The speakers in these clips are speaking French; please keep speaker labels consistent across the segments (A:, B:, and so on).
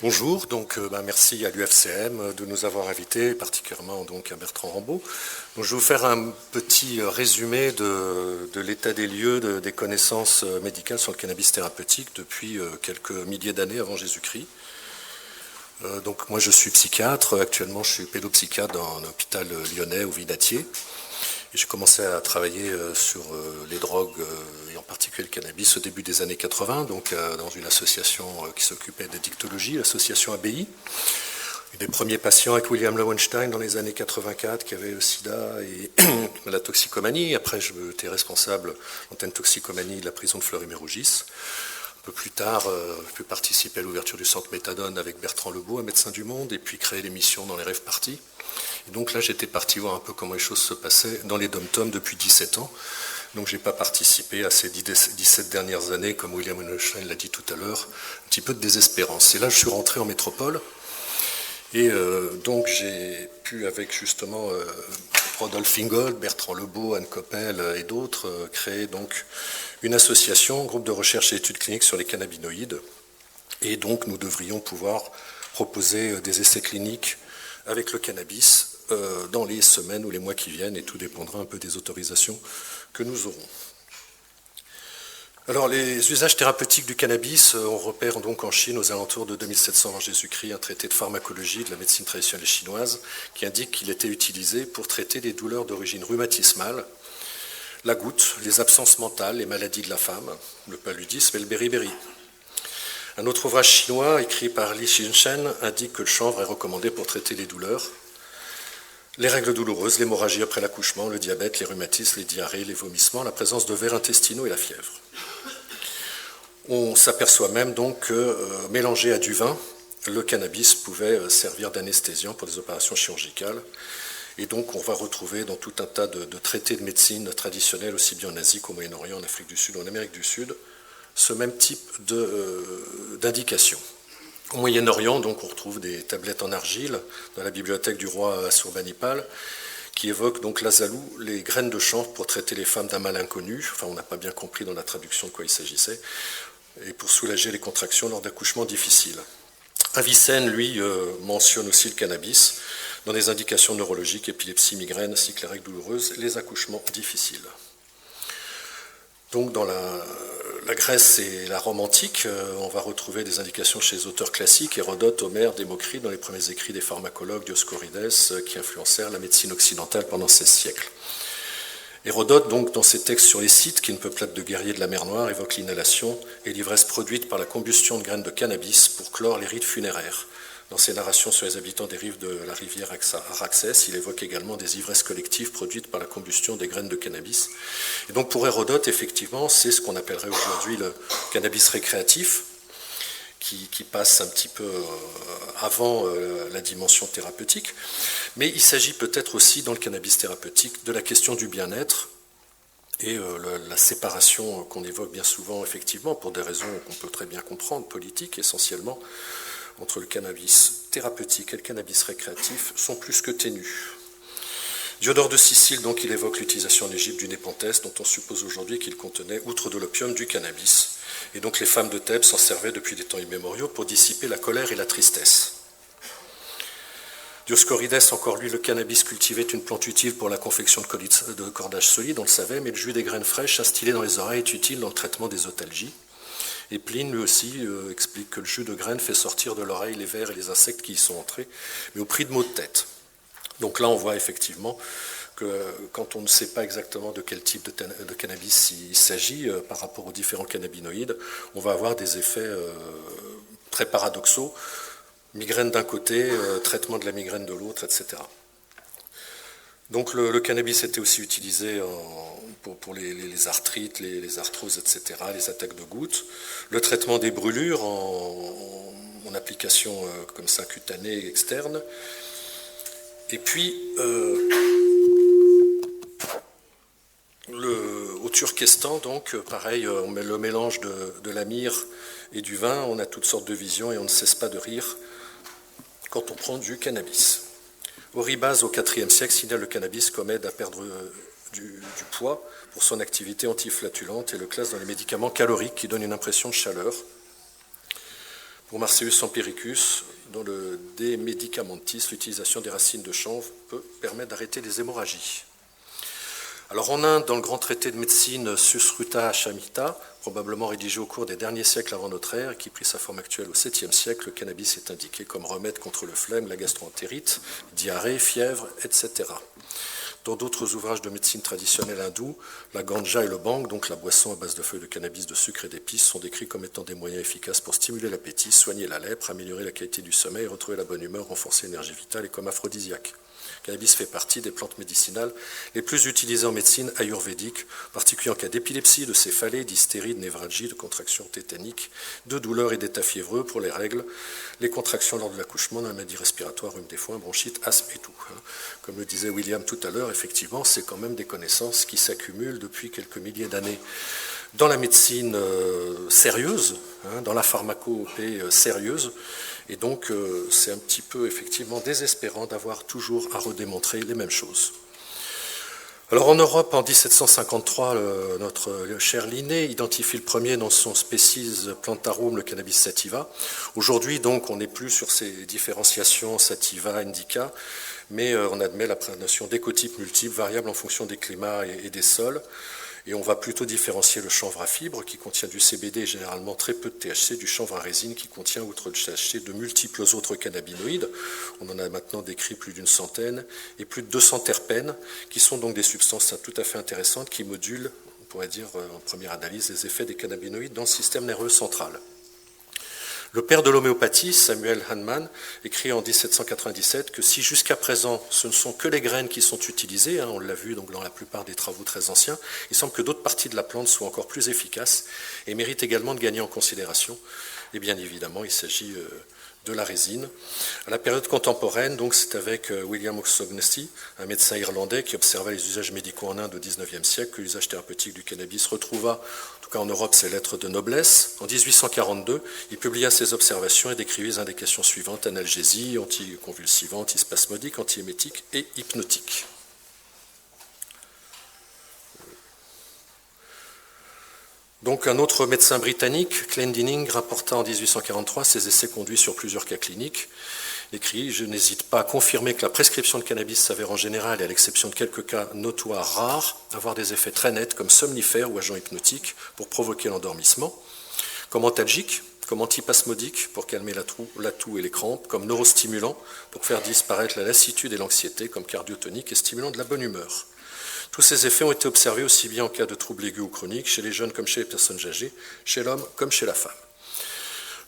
A: Bonjour, merci à l'UFCM de nous avoir invités, particulièrement donc à Bertrand Rambaud. Donc, je vais vous faire un petit résumé de l'état des lieux des connaissances médicales sur le cannabis thérapeutique depuis quelques milliers d'années avant Jésus-Christ. Donc moi je suis psychiatre, actuellement je suis pédopsychiatre dans un hôpital lyonnais au Vinatier. Et j'ai commencé à travailler sur les drogues, et en particulier le cannabis, au début des années 80, donc dans une association qui s'occupait d'addictologie, l'association ABI. Et des premiers patients avec William Lowenstein dans les années 84 qui avaient le sida et la toxicomanie. Après, j'étais responsable d'antenne toxicomanie de la prison de Fleury-Mérogis. Un peu plus tard, j'ai pu participer à l'ouverture du centre Méthadone avec Bertrand Lebeau, un médecin du Monde, et puis créer l'émission dans les rêves parties. Et donc là, j'étais parti voir un peu comment les choses se passaient dans les dom-toms depuis 17 ans. Donc je n'ai pas participé à ces 17 dernières années, comme William Lowenstein l'a dit tout à l'heure, un petit peu de désespérance. Et là, je suis rentré en métropole. Et donc j'ai pu, avec justement Rodolphe Ingold, Bertrand Lebeau, Anne Coppel et d'autres, créer donc une association, groupe de recherche et études cliniques sur les cannabinoïdes. Et donc nous devrions pouvoir proposer des essais cliniques avec le cannabis dans les semaines ou les mois qui viennent, et tout dépendra un peu des autorisations que nous aurons. Alors les usages thérapeutiques du cannabis, on repère donc en Chine aux alentours de 2700 avant Jésus-Christ un traité de pharmacologie de la médecine traditionnelle chinoise qui indique qu'il était utilisé pour traiter des douleurs d'origine rhumatismale, la goutte, les absences mentales, les maladies de la femme, le paludisme et le beriberi. Un autre ouvrage chinois, écrit par Li Xinshen, indique que le chanvre est recommandé pour traiter les douleurs, les règles douloureuses, l'hémorragie après l'accouchement, le diabète, les rhumatismes, les diarrhées, les vomissements, la présence de vers intestinaux et la fièvre. On s'aperçoit même donc que, mélangé à du vin, le cannabis pouvait servir d'anesthésiant pour des opérations chirurgicales. Et donc on va retrouver dans tout un tas de traités de médecine traditionnels, aussi bien en Asie qu'au Moyen-Orient, en Afrique du Sud ou en Amérique du Sud, ce même type d'indication. Au Moyen-Orient, donc, on retrouve des tablettes en argile dans la bibliothèque du roi Assurbanipal qui évoquent donc l'azalou, les graines de chanvre pour traiter les femmes d'un mal inconnu. Enfin, on n'a pas bien compris dans la traduction de quoi il s'agissait, et pour soulager les contractions lors d'accouchements difficiles. Avicenne, lui, mentionne aussi le cannabis dans des indications neurologiques, épilepsie, migraine, ainsi que les règles douloureuses, les accouchements difficiles. Donc dans la Grèce et la Rome antique, on va retrouver des indications chez les auteurs classiques, Hérodote, Homère, Démocrite, dans les premiers écrits des pharmacologues, Dioscorides, qui influencèrent la médecine occidentale pendant 16 siècles. Hérodote, donc, dans ses textes sur les Scythes, qui ne peuplade de guerriers de la mer Noire, évoque l'inhalation et l'ivresse produite par la combustion de graines de cannabis pour clore les rites funéraires. Dans ses narrations sur les habitants des rives de la rivière Araxès, il évoque également des ivresses collectives produites par la combustion des graines de cannabis. Et donc pour Hérodote, effectivement, c'est ce qu'on appellerait aujourd'hui le cannabis récréatif, qui passe un petit peu avant la dimension thérapeutique. Mais il s'agit peut-être aussi, dans le cannabis thérapeutique, de la question du bien-être et la séparation qu'on évoque bien souvent, effectivement, pour des raisons qu'on peut très bien comprendre, politiques essentiellement, entre le cannabis thérapeutique et le cannabis récréatif sont plus que ténus. Diodore de Sicile, donc, il évoque l'utilisation en Égypte du népenthes, dont on suppose aujourd'hui qu'il contenait, outre de l'opium, du cannabis. Et donc les femmes de Thèbes s'en servaient depuis des temps immémoriaux pour dissiper la colère et la tristesse. Dioscorides, encore lui, le cannabis cultivé est une plante utile pour la confection de cordages solides, on le savait, mais le jus des graines fraîches instillées dans les oreilles est utile dans le traitement des otalgies. Et Pline, lui aussi, explique que le jus de graines fait sortir de l'oreille les vers et les insectes qui y sont entrés, mais au prix de maux de tête. Donc là, on voit effectivement que quand on ne sait pas exactement de quel type de cannabis il s'agit par rapport aux différents cannabinoïdes, on va avoir des effets très paradoxaux. Migraine d'un côté, traitement de la migraine de l'autre, etc. Donc le cannabis était aussi utilisé pour les arthrites, les arthroses, etc., les attaques de gouttes, le traitement des brûlures en application comme ça cutanée et externe. Et puis, au Turkestan, donc, pareil, on met le mélange de la myrrhe et du vin, on a toutes sortes de visions et on ne cesse pas de rire quand on prend du cannabis. Oribase, au IVe siècle, signale le cannabis comme aide à perdre du poids pour son activité antiflatulente et le classe dans les médicaments caloriques qui donnent une impression de chaleur. Pour Marcellus Empiricus, dans le De Medicamentis, l'utilisation des racines de chanvre peut permettre d'arrêter les hémorragies. Alors en Inde, dans le grand traité de médecine Susruta Samhita, probablement rédigé au cours des derniers siècles avant notre ère, qui prit sa forme actuelle au 7e siècle, le cannabis est indiqué comme remède contre le flemme, la gastroentérite, diarrhée, fièvre, etc. Dans d'autres ouvrages de médecine traditionnelle hindoue, la ganja et le bhang, donc la boisson à base de feuilles de cannabis, de sucre et d'épices, sont décrits comme étant des moyens efficaces pour stimuler l'appétit, soigner la lèpre, améliorer la qualité du sommeil, retrouver la bonne humeur, renforcer l'énergie vitale et comme aphrodisiaque. Le cannabis fait partie des plantes médicinales les plus utilisées en médecine ayurvédique, particulièrement en cas d'épilepsie, de céphalée, d'hystérie, de névralgie, de contractions tétaniques, de douleurs et d'états fiévreux pour les règles, les contractions lors de l'accouchement, la maladie respiratoire, rhume des foins, bronchite, asthme et tout. Comme le disait William tout à l'heure, effectivement, c'est quand même des connaissances qui s'accumulent depuis quelques milliers d'années dans la médecine sérieuse, dans la pharmacopée sérieuse. Et donc, c'est un petit peu, effectivement, désespérant d'avoir toujours à redémontrer les mêmes choses. Alors, en Europe, en 1753, notre cher Linné identifie le premier dans son Species Plantarum, le cannabis sativa. Aujourd'hui, donc, on n'est plus sur ces différenciations sativa, indica, mais on admet la notion d'écotypes multiples, variables en fonction des climats et des sols. Et on va plutôt différencier le chanvre à fibre qui contient du CBD et généralement très peu de THC, du chanvre à résine qui contient, outre le THC, de multiples autres cannabinoïdes. On en a maintenant décrit plus d'une centaine et plus de 200 terpènes qui sont donc des substances tout à fait intéressantes qui modulent, on pourrait dire en première analyse, les effets des cannabinoïdes dans le système nerveux central. Le père de l'homéopathie, Samuel Hahnemann, écrit en 1797 que si jusqu'à présent ce ne sont que les graines qui sont utilisées, on l'a vu donc dans la plupart des travaux très anciens, il semble que d'autres parties de la plante soient encore plus efficaces et méritent également de gagner en considération. Et bien évidemment, il s'agit de la résine. À la période contemporaine, donc, c'est avec William O'Shaughnessy, un médecin irlandais qui observait les usages médicaux en Inde au XIXe siècle, que l'usage thérapeutique du cannabis retrouva, en tout cas en Europe, ses lettres de noblesse. En 1842, il publia ses observations et décrivit les indications suivantes: analgésie, anticonvulsivant, antispasmodique, antiémétique et hypnotique. Donc un autre médecin britannique, Clendening, rapporta en 1843 ses essais conduits sur plusieurs cas cliniques. Il écrit: je n'hésite pas à confirmer que la prescription de cannabis s'avère en général, et à l'exception de quelques cas notoires rares, avoir des effets très nets comme somnifère ou agent hypnotique pour provoquer l'endormissement, comme antalgique, comme antipasmodique pour calmer la toux et les crampes, comme neurostimulant pour faire disparaître la lassitude et l'anxiété, comme cardiotonique et stimulant de la bonne humeur. Tous ces effets ont été observés aussi bien en cas de troubles aigus ou chroniques, chez les jeunes comme chez les personnes âgées, chez l'homme comme chez la femme.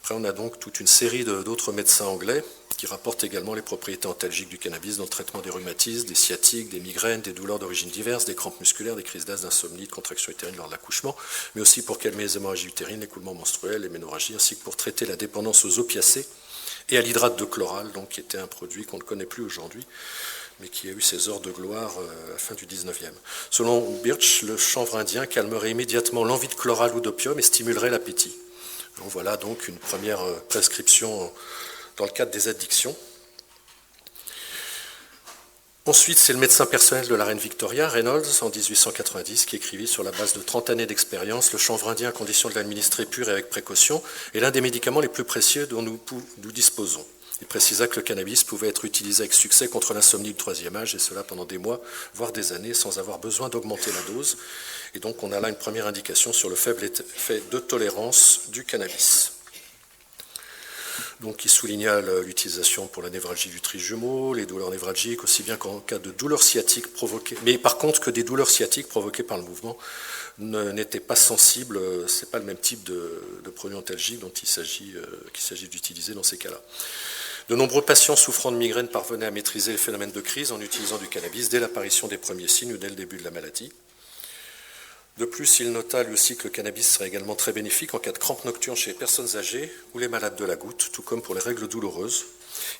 A: Après, on a donc toute une série d'autres médecins anglais qui rapportent également les propriétés antalgiques du cannabis dans le traitement des rhumatismes, des sciatiques, des migraines, des douleurs d'origine diverses, des crampes musculaires, des crises d'asthme, d'insomnie, de contractions utérines lors de l'accouchement, mais aussi pour calmer les hémorragies utérines, l'écoulement menstruel, les ménorrhagies, ainsi que pour traiter la dépendance aux opiacés et à l'hydrate de chloral, donc, qui était un produit qu'on ne connaît plus aujourd'hui, mais qui a eu ses heures de gloire à la fin du XIXe. Selon Birch, le chanvre indien calmerait immédiatement l'envie de chloral ou d'opium et stimulerait l'appétit. Voilà donc une première prescription dans le cadre des addictions. Ensuite, c'est le médecin personnel de la reine Victoria, Reynolds, en 1890, qui écrivit sur la base de 30 années d'expérience: le chanvre indien, à condition de l'administrer pur et avec précaution, est l'un des médicaments les plus précieux dont nous disposons. Il précisa que le cannabis pouvait être utilisé avec succès contre l'insomnie du troisième âge, et cela pendant des mois, voire des années, sans avoir besoin d'augmenter la dose. Et donc on a là une première indication sur le faible effet de tolérance du cannabis. Donc il souligna l'utilisation pour la névralgie du trijumeau, les douleurs névralgiques, aussi bien qu'en cas de douleurs sciatiques provoquées, mais par contre que des douleurs sciatiques provoquées par le mouvement n'étaient pas sensibles, ce n'est pas le même type de produit antalgique dont qu'il s'agit d'utiliser dans ces cas-là. De nombreux patients souffrant de migraines parvenaient à maîtriser les phénomènes de crise en utilisant du cannabis dès l'apparition des premiers signes ou dès le début de la maladie. De plus, il nota lui aussi que le cannabis serait également très bénéfique en cas de crampes nocturnes chez les personnes âgées ou les malades de la goutte, tout comme pour les règles douloureuses.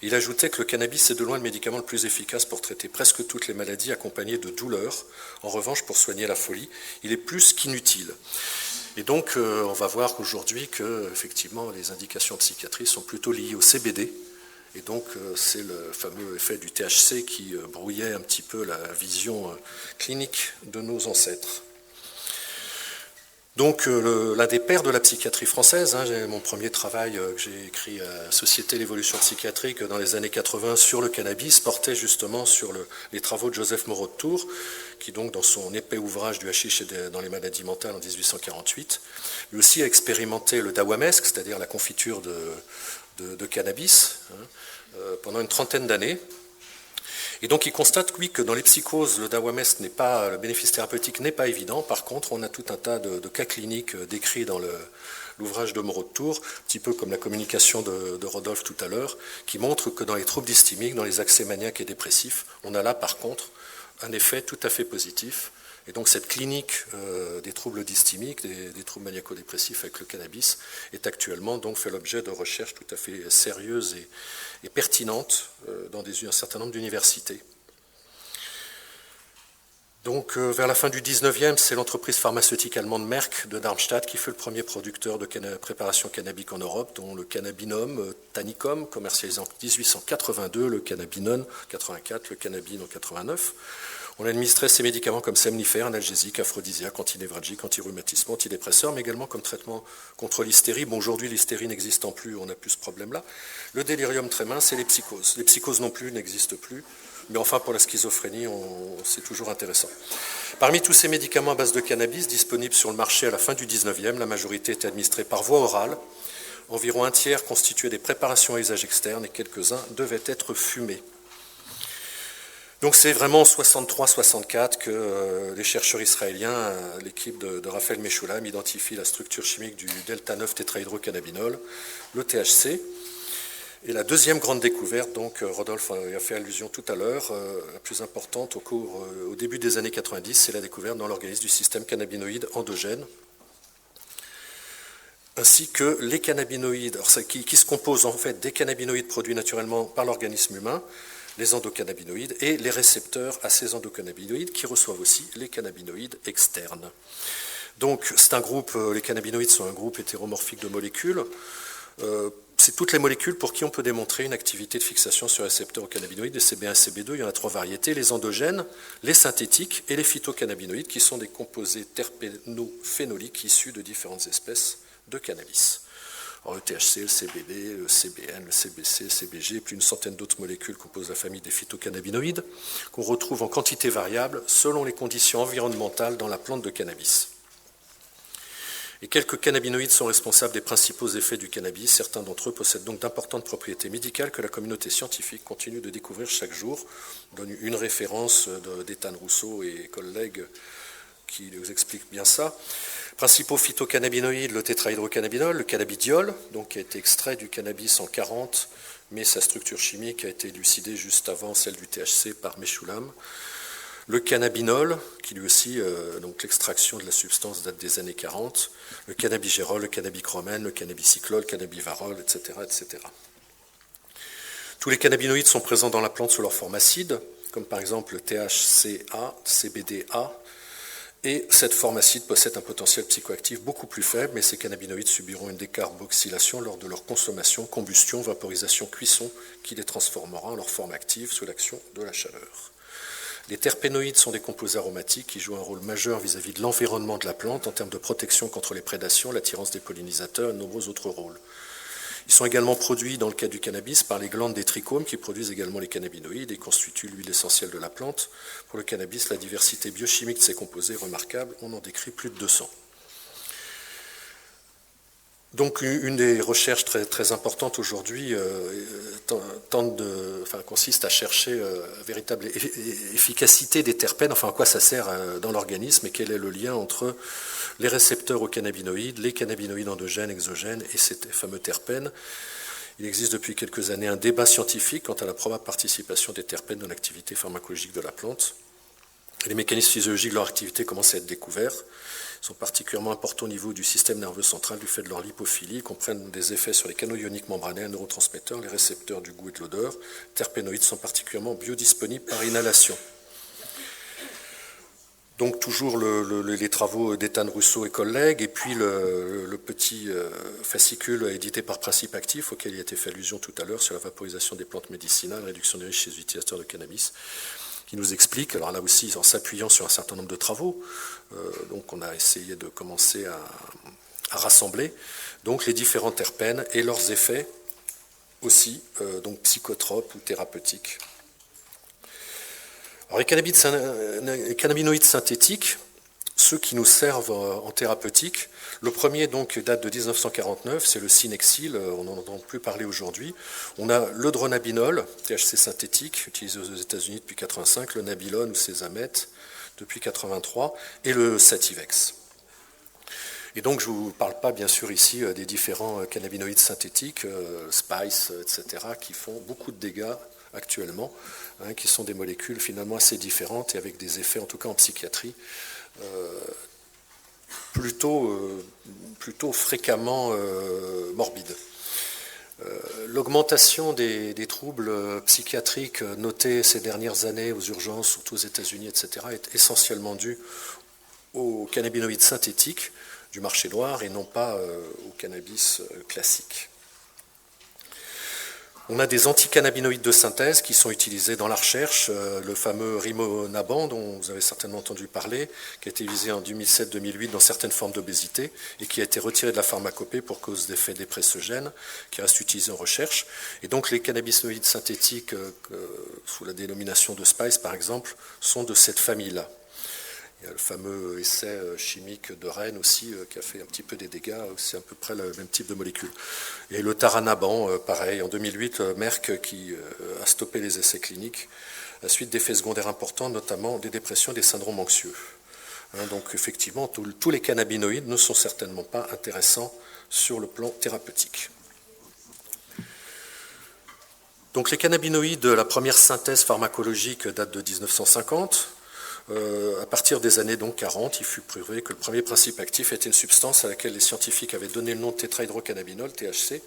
A: Il ajoutait que le cannabis est de loin le médicament le plus efficace pour traiter presque toutes les maladies accompagnées de douleurs. En revanche, pour soigner la folie, il est plus qu'inutile. Et donc, on va voir aujourd'hui que, effectivement, les indications psychiatriques sont plutôt liées au CBD. Et donc, c'est le fameux effet du THC qui brouillait un petit peu la vision clinique de nos ancêtres. Donc l'un des pères de la psychiatrie française, mon premier travail que j'ai écrit à Société l'évolution psychiatrique dans les années 80 sur le cannabis portait justement sur les travaux de Joseph Moreau de Tours, qui donc dans son épais ouvrage du hashish dans les maladies mentales en 1848, lui aussi a expérimenté le dawamesque, c'est-à-dire la confiture de cannabis, pendant une trentaine d'années. Et donc il constate, oui, que dans les psychoses, le dawamesque le bénéfice thérapeutique n'est pas évident. Par contre, on a tout un tas de cas cliniques décrits dans l'ouvrage de Moreau de Tours, un petit peu comme la communication de Rodolphe tout à l'heure, qui montre que dans les troubles dysthymiques, dans les accès maniaques et dépressifs, on a là par contre un effet tout à fait positif. Et donc cette clinique des troubles dysthymiques, des troubles maniaco-dépressifs avec le cannabis, est actuellement donc fait l'objet de recherches tout à fait sérieuses et pertinentes dans un certain nombre d'universités. Donc vers la fin du 19e, c'est l'entreprise pharmaceutique allemande Merck de Darmstadt qui fait le premier producteur de préparation cannabique en Europe, dont le cannabinum Tanicum, commercialisé en 1882, le cannabinone 84, le cannabine en 89. On administrait ces médicaments comme somnifères, analgésiques, aphrodisiaques, antinévralgiques, antirhumatismes, antidépresseurs, mais également comme traitement contre l'hystérie. Bon, aujourd'hui, l'hystérie n'existant plus, on n'a plus ce problème-là. Le délirium très mince et les psychoses. Les psychoses non plus n'existent plus, mais enfin, pour la schizophrénie, c'est toujours intéressant. Parmi tous ces médicaments à base de cannabis disponibles sur le marché à la fin du 19e, la majorité était administrée par voie orale. Environ un tiers constituaient des préparations à usage externe et quelques-uns devaient être fumés. Donc c'est vraiment en 63-64 que les chercheurs israéliens, l'équipe de Raphaël Meshulam, identifient la structure chimique du delta-9 tétrahydrocannabinol, le THC. Et la deuxième grande découverte, donc Rodolphe a fait allusion tout à l'heure, la plus importante au début des années 90, c'est la découverte dans l'organisme du système cannabinoïde endogène, ainsi que les cannabinoïdes, qui se composent en fait des cannabinoïdes produits naturellement par l'organisme humain, les endocannabinoïdes et les récepteurs à ces endocannabinoïdes qui reçoivent aussi les cannabinoïdes externes. Donc c'est un groupe, les cannabinoïdes sont un groupe hétéromorphique de molécules. C'est toutes les molécules pour qui on peut démontrer une activité de fixation sur les récepteurs aux cannabinoïdes, les CB1 et CB2, il y en a trois variétés, les endogènes, les synthétiques et les phytocannabinoïdes qui sont des composés terpénophénoliques issus de différentes espèces de cannabis. Alors, le THC, le CBD, le CBN, le CBC, le CBG, puis une centaine d'autres molécules composent la famille des phytocannabinoïdes qu'on retrouve en quantité variable selon les conditions environnementales dans la plante de cannabis. Et quelques cannabinoïdes sont responsables des principaux effets du cannabis. Certains d'entre eux possèdent donc d'importantes propriétés médicales que la communauté scientifique continue de découvrir chaque jour. Je donne une référence d'Ethan Rousseau et collègues qui nous expliquent bien ça. Principaux phytocannabinoïdes, le tétrahydrocannabinol, le cannabidiol, donc qui a été extrait du cannabis en 40, mais sa structure chimique a été élucidée juste avant celle du THC par Meshulam. Le cannabinol, qui lui aussi, donc l'extraction de la substance date des années 40, le cannabigérol, le cannabichromène, le cannabicyclol, le cannabivarol, etc., etc. Tous les cannabinoïdes sont présents dans la plante sous leur forme acide, comme par exemple le THCA, CBDA, et cette forme acide possède un potentiel psychoactif beaucoup plus faible, mais ces cannabinoïdes subiront une décarboxylation lors de leur consommation, combustion, vaporisation, cuisson, qui les transformera en leur forme active sous l'action de la chaleur. Les terpénoïdes sont des composés aromatiques qui jouent un rôle majeur vis-à-vis de l'environnement de la plante en termes de protection contre les prédations, l'attirance des pollinisateurs et de nombreux autres rôles. Ils sont également produits, dans le cas du cannabis, par les glandes des trichomes qui produisent également les cannabinoïdes et constituent l'huile essentielle de la plante. Pour le cannabis, la diversité biochimique de ces composés est remarquable. On en décrit plus de 200. Donc une des recherches très, très importantes aujourd'hui consiste à chercher la véritable efficacité des terpènes, enfin à quoi ça sert dans l'organisme et quel est le lien entre les récepteurs aux cannabinoïdes, les cannabinoïdes endogènes, exogènes et ces fameux terpènes. Il existe depuis quelques années un débat scientifique quant à la probable participation des terpènes dans l'activité pharmacologique de la plante. Les mécanismes physiologiques de leur activité commencent à être découverts. Ils sont particulièrement importants au niveau du système nerveux central du fait de leur lipophilie. Ils comprennent des effets sur les canaux ioniques membranés, neurotransmetteurs, les récepteurs du goût et de l'odeur. Les terpénoïdes sont particulièrement biodisponibles par inhalation. Donc toujours les travaux d'Ethan Rousseau et collègues, et puis le petit fascicule édité par Principe Actif, auquel il a été fait allusion tout à l'heure, sur la vaporisation des plantes médicinales, réduction des risques chez les utilisateurs de cannabis, qui nous explique, alors là aussi en s'appuyant sur un certain nombre de travaux, donc on a essayé de commencer à rassembler donc les différents terpènes et leurs effets aussi, donc psychotropes ou thérapeutiques. Alors les cannabinoïdes synthétiques, ceux qui nous servent en thérapeutique, le premier donc date de 1949, c'est le Synexil, on n'en entend plus parler aujourd'hui. On a le dronabinol, THC synthétique, utilisé aux États-Unis depuis 1985, le nabilone ou sésamètre depuis 1983, et le Sativex. Et donc je ne vous parle pas bien sûr ici des différents cannabinoïdes synthétiques, Spice, etc., qui font beaucoup de dégâts actuellement, qui sont des molécules finalement assez différentes et avec des effets, en tout cas en psychiatrie, plutôt fréquemment morbides. L'augmentation des troubles psychiatriques notés ces dernières années aux urgences, surtout aux États-Unis, etc., est essentiellement due aux cannabinoïdes synthétiques du marché noir et non pas au cannabis classique. On a des anticannabinoïdes de synthèse qui sont utilisés dans la recherche, le fameux Rimonabant dont vous avez certainement entendu parler, qui a été utilisé en 2007-2008 dans certaines formes d'obésité et qui a été retiré de la pharmacopée pour cause d'effets dépressogènes, qui reste utilisé en recherche. Et donc les cannabinoïdes synthétiques, sous la dénomination de Spice par exemple, sont de cette famille-là. Il y a le fameux essai chimique de Rennes aussi qui a fait un petit peu des dégâts, c'est à peu près le même type de molécule. Et le Taranaban, pareil, en 2008, Merck qui a stoppé les essais cliniques à la suite d'effets secondaires importants, notamment des dépressions et des syndromes anxieux. Donc effectivement, tous les cannabinoïdes ne sont certainement pas intéressants sur le plan thérapeutique. Donc les cannabinoïdes, la première synthèse pharmacologique date de 1950. À partir des années donc 40, il fut prouvé que le premier principe actif était une substance à laquelle les scientifiques avaient donné le nom de tétrahydrocannabinol, THC,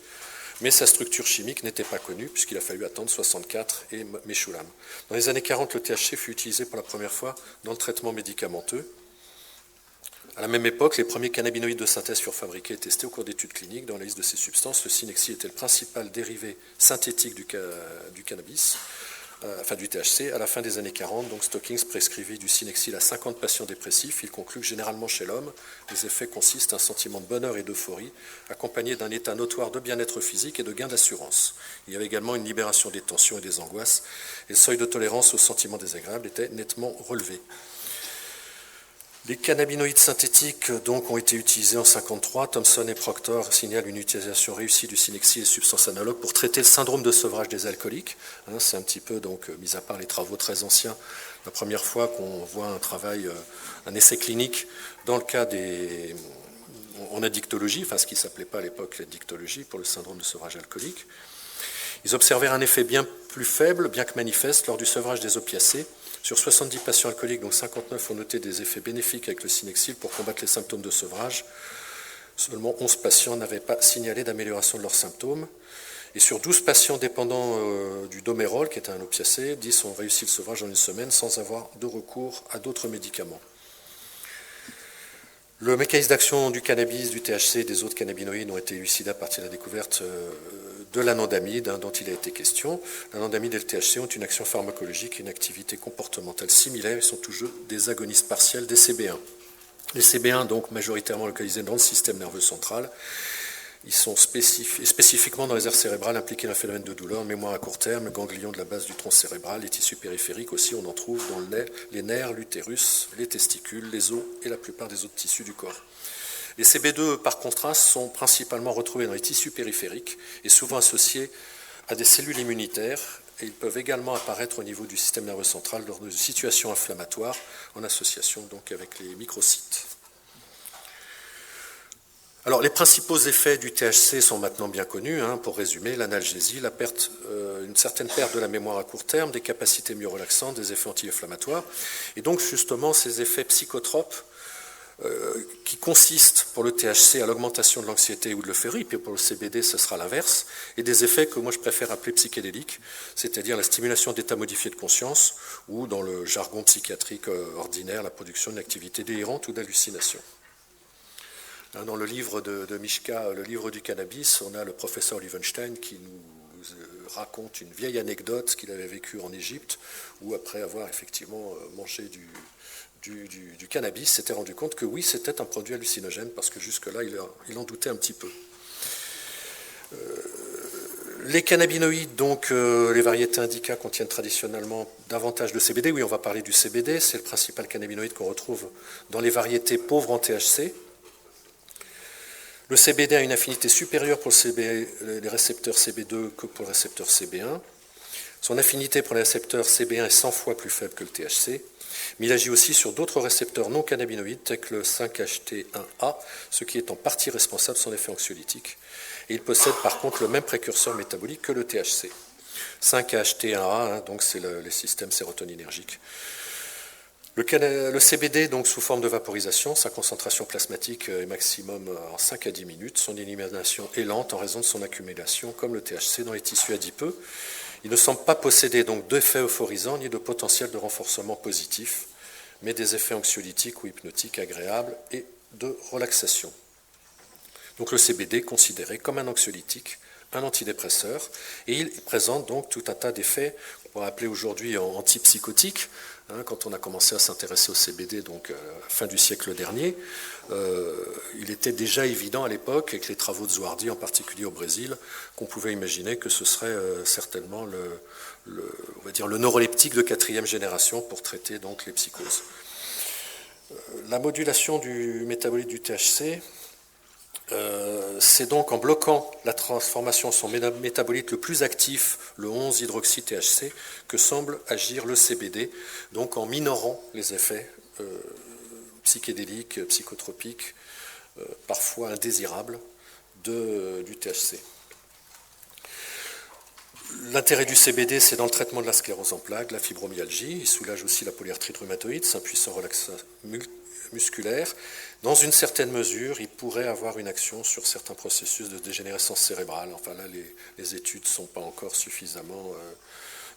A: mais sa structure chimique n'était pas connue puisqu'il a fallu attendre 64 et Meshulam. Dans les années 40, le THC fut utilisé pour la première fois dans le traitement médicamenteux. À la même époque, les premiers cannabinoïdes de synthèse furent fabriqués et testés au cours d'études cliniques. Dans la liste de ces substances, le Synexil était le principal dérivé synthétique du cannabis. Du THC, à la fin des années 40, donc Stockings prescrivit du Synexil à 50 patients dépressifs. Il conclut que généralement chez l'homme, les effets consistent en un sentiment de bonheur et d'euphorie, accompagné d'un état notoire de bien-être physique et de gain d'assurance. Il y avait également une libération des tensions et des angoisses, et le seuil de tolérance aux sentiments désagréables était nettement relevé. Les cannabinoïdes synthétiques donc, ont été utilisés en 1953. Thomson et Proctor signalent une utilisation réussie du Synexil et substances analogues pour traiter le syndrome de sevrage des alcooliques. C'est un petit peu, donc, mis à part les travaux très anciens, la première fois qu'on voit un essai clinique dans le cas en addictologie, ce qui ne s'appelait pas à l'époque l'addictologie, pour le syndrome de sevrage alcoolique. Ils observèrent un effet bien plus faible, bien que manifeste, lors du sevrage des opiacés. Sur 70 patients alcooliques, donc 59 ont noté des effets bénéfiques avec le Synexil pour combattre les symptômes de sevrage. Seulement 11 patients n'avaient pas signalé d'amélioration de leurs symptômes. Et sur 12 patients dépendants du Domérol, qui est un opiacé, 10 ont réussi le sevrage en une semaine sans avoir de recours à d'autres médicaments. Le mécanisme d'action du cannabis, du THC et des autres cannabinoïdes ont été élucidés à partir de la découverte de l'anandamide dont il a été question. L'anandamide et le THC ont une action pharmacologique et une activité comportementale similaire. Ils sont toujours des agonistes partiels des CB1. Les CB1, donc majoritairement localisés dans le système nerveux central, ils sont spécifiquement dans les aires cérébrales impliquées dans le phénomène de douleur, mémoire à court terme, ganglions de la base du tronc cérébral, les tissus périphériques aussi, on en trouve dans les nerfs, l'utérus, les testicules, les os et la plupart des autres tissus du corps. Les CB2, par contraste, sont principalement retrouvés dans les tissus périphériques et souvent associés à des cellules immunitaires, et ils peuvent également apparaître au niveau du système nerveux central lors de situations inflammatoires en association donc avec les microcytes. Alors, les principaux effets du THC sont maintenant bien connus. Pour résumer, l'analgésie, une certaine perte de la mémoire à court terme, des capacités mieux relaxantes, des effets anti-inflammatoires. Et donc, justement, ces effets psychotropes qui consistent pour le THC à l'augmentation de l'anxiété ou de l'euphorie, puis pour le CBD, ce sera l'inverse, et des effets que moi je préfère appeler psychédéliques, c'est-à-dire la stimulation d'états modifiés de conscience, ou dans le jargon psychiatrique ordinaire, la production d'une activité délirante ou d'hallucination. Dans le livre de Mishka, le livre du cannabis, on a le professeur Lievenstein qui nous raconte une vieille anecdote qu'il avait vécue en Égypte, où après avoir effectivement mangé du cannabis, s'était rendu compte que oui, c'était un produit hallucinogène, parce que jusque-là, il en doutait un petit peu. Les cannabinoïdes, donc les variétés indica, contiennent traditionnellement davantage de CBD. Oui, on va parler du CBD, c'est le principal cannabinoïde qu'on retrouve dans les variétés pauvres en THC. Le CBD a une affinité supérieure pour les récepteurs CB2 que pour le récepteur CB1. Son affinité pour les récepteurs CB1 est 100 fois plus faible que le THC, mais il agit aussi sur d'autres récepteurs non cannabinoïdes, tels que le 5-HT1A, ce qui est en partie responsable de son effet anxiolytique. Et il possède par contre le même précurseur métabolique que le THC. 5-HT1A, donc c'est les systèmes sérotoninergiques. Le CBD, donc sous forme de vaporisation, sa concentration plasmatique est maximum en 5 à 10 minutes. Son élimination est lente en raison de son accumulation, comme le THC, dans les tissus adipeux. Il ne semble pas posséder donc d'effets euphorisants ni de potentiel de renforcement positif, mais des effets anxiolytiques ou hypnotiques agréables et de relaxation. Donc le CBD est considéré comme un anxiolytique, un antidépresseur, et il présente donc tout un tas d'effets qu'on pourrait appeler aujourd'hui antipsychotiques. Quand on a commencé à s'intéresser au CBD, donc à la fin du siècle dernier, il était déjà évident à l'époque, avec les travaux de Zouardi, en particulier au Brésil, qu'on pouvait imaginer que ce serait certainement on va dire le neuroleptique de 4e génération pour traiter donc les psychoses. La modulation du métabolite du THC, c'est donc en bloquant la transformation de son métabolite le plus actif, le 11-hydroxy-THC, que semble agir le CBD, donc en minorant les effets psychédéliques, psychotropiques, parfois indésirables du THC. L'intérêt du CBD, c'est dans le traitement de la sclérose en plaques, la fibromyalgie. Il soulage aussi la polyarthrite rhumatoïde, c'est un puissant relaxant musculaire. Dans une certaine mesure, il pourrait avoir une action sur certains processus de dégénérescence cérébrale. Enfin là, les études ne sont pas encore suffisamment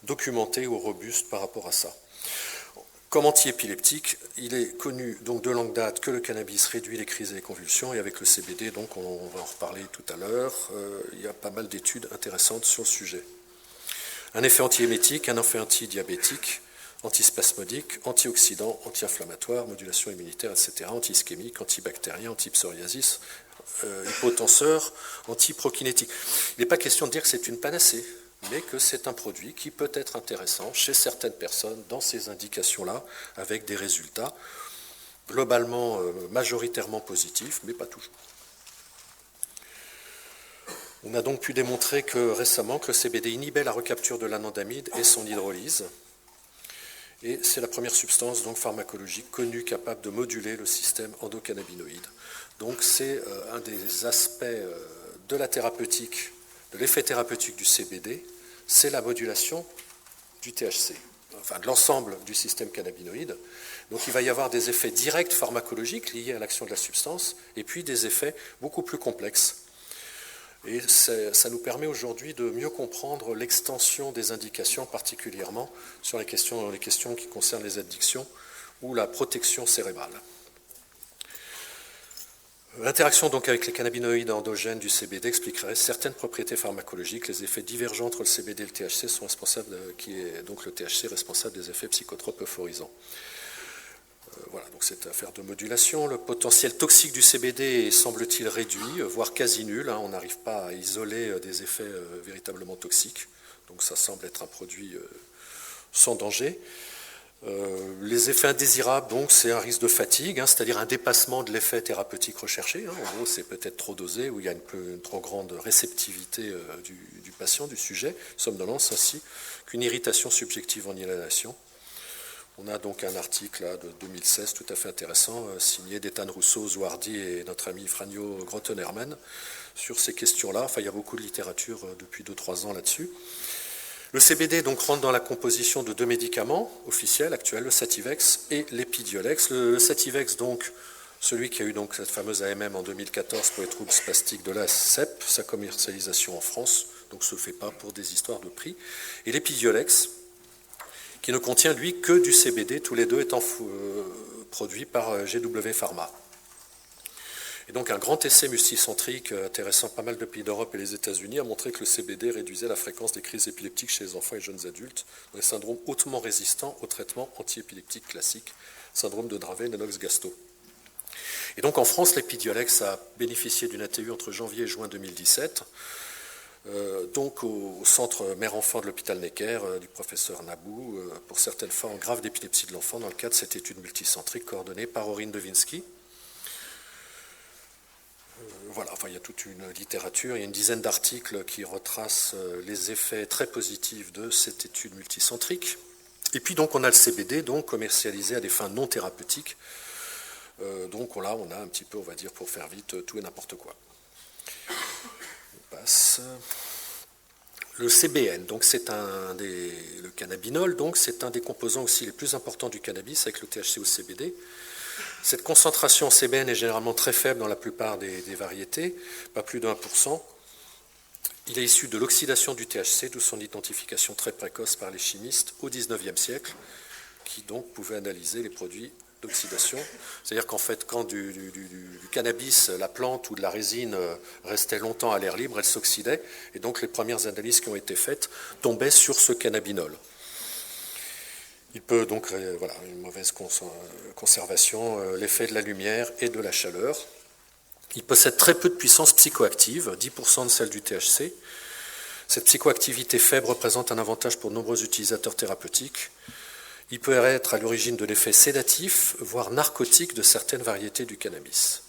A: documentées ou robustes par rapport à ça. Comme antiépileptique, il est connu donc de longue date que le cannabis réduit les crises et les convulsions, et avec le CBD, donc on va en reparler tout à l'heure, il y a pas mal d'études intéressantes sur le sujet. Un effet antiémétique, un effet antidiabétique, antispasmodique, antioxydant, anti-inflammatoire, modulation immunitaire, etc., anti-ischémique, antibactérien, anti-psoriasis, hypotenseur, antiprokinétique. Il n'est pas question de dire que c'est une panacée, mais que c'est un produit qui peut être intéressant chez certaines personnes dans ces indications-là, avec des résultats globalement majoritairement positifs, mais pas toujours. On a donc pu démontrer récemment que le CBD inhibait la recapture de l'anandamide et son hydrolyse. Et c'est la première substance donc pharmacologique connue capable de moduler le système endocannabinoïde. Donc c'est un des aspects de la thérapeutique, de l'effet thérapeutique du CBD, c'est la modulation du THC, enfin de l'ensemble du système cannabinoïde. Donc il va y avoir des effets directs pharmacologiques liés à l'action de la substance, et puis des effets beaucoup plus complexes. Et ça nous permet aujourd'hui de mieux comprendre l'extension des indications, particulièrement sur les questions qui concernent les addictions ou la protection cérébrale. L'interaction donc avec les cannabinoïdes endogènes du CBD expliquerait certaines propriétés pharmacologiques. Les effets divergents entre le CBD et le THC sont responsables, qui est donc le THC responsable des effets psychotropes euphorisants. Voilà, donc cette affaire de modulation. Le potentiel toxique du CBD est, semble-t-il, réduit, voire quasi nul. On n'arrive pas à isoler des effets véritablement toxiques. Donc ça semble être un produit sans danger. Les effets indésirables, donc, c'est un risque de fatigue, c'est-à-dire un dépassement de l'effet thérapeutique recherché. En gros, c'est peut-être trop dosé, ou il y a une trop grande réceptivité du patient, du sujet, somnolence, ainsi qu'une irritation subjective en inhalation. On a donc un article là, de 2016 tout à fait intéressant, signé d'Ethan Rousseau, Zouardi et notre ami Franjo Grotenhermen sur ces questions-là. Enfin, il y a beaucoup de littérature depuis 2-3 ans là-dessus. Le CBD donc rentre dans la composition de 2 médicaments officiels actuels, le Sativex et l'Epidiolex. Le Sativex, donc, celui qui a eu donc cette fameuse AMM en 2014 pour les troubles spastiques de la CEP, sa commercialisation en France, donc se fait pas pour des histoires de prix. Et l'Epidiolex, qui ne contient, lui, que du CBD, tous les deux étant produits par GW Pharma. Et donc un grand essai multicentrique intéressant pas mal de pays d'Europe et les États-Unis a montré que le CBD réduisait la fréquence des crises épileptiques chez les enfants et jeunes adultes dans les syndromes hautement résistants au traitement antiépileptique classique, syndrome de Dravet-Lennox-Gastaut. Et donc en France, l'Epidiolex a bénéficié d'une ATU entre janvier et juin 2017, donc au centre mère-enfant de l'hôpital Necker du professeur Nabou pour certaines formes graves d'épilepsie de l'enfant dans le cadre de cette étude multicentrique coordonnée par Aurine Devinsky. Voilà, enfin, il y a toute une littérature, il y a une dizaine d'articles qui retracent les effets très positifs de cette étude multicentrique. Et puis donc on a le CBD, donc commercialisé à des fins non thérapeutiques. Donc là on a un petit peu, on va dire, pour faire vite, tout et n'importe quoi. On passe. Le CBN, donc c'est le cannabinol, donc c'est un des composants aussi les plus importants du cannabis avec le THC ou le CBD. Cette concentration en CBN est généralement très faible dans la plupart des variétés, pas plus de 1%. Il est issu de l'oxydation du THC, d'où son identification très précoce par les chimistes au XIXe siècle, qui donc pouvaient analyser les produits d'oxydation. C'est-à-dire qu'en fait, quand du cannabis, la plante ou de la résine restait longtemps à l'air libre, elle s'oxydait, et donc les premières analyses qui ont été faites tombaient sur ce cannabinol. Il peut donc, voilà, une mauvaise conservation, l'effet de la lumière et de la chaleur. Il possède très peu de puissance psychoactive, 10% de celle du THC. Cette psychoactivité faible représente un avantage pour de nombreux utilisateurs thérapeutiques. Il peut être à l'origine de l'effet sédatif, voire narcotique de certaines variétés du cannabis.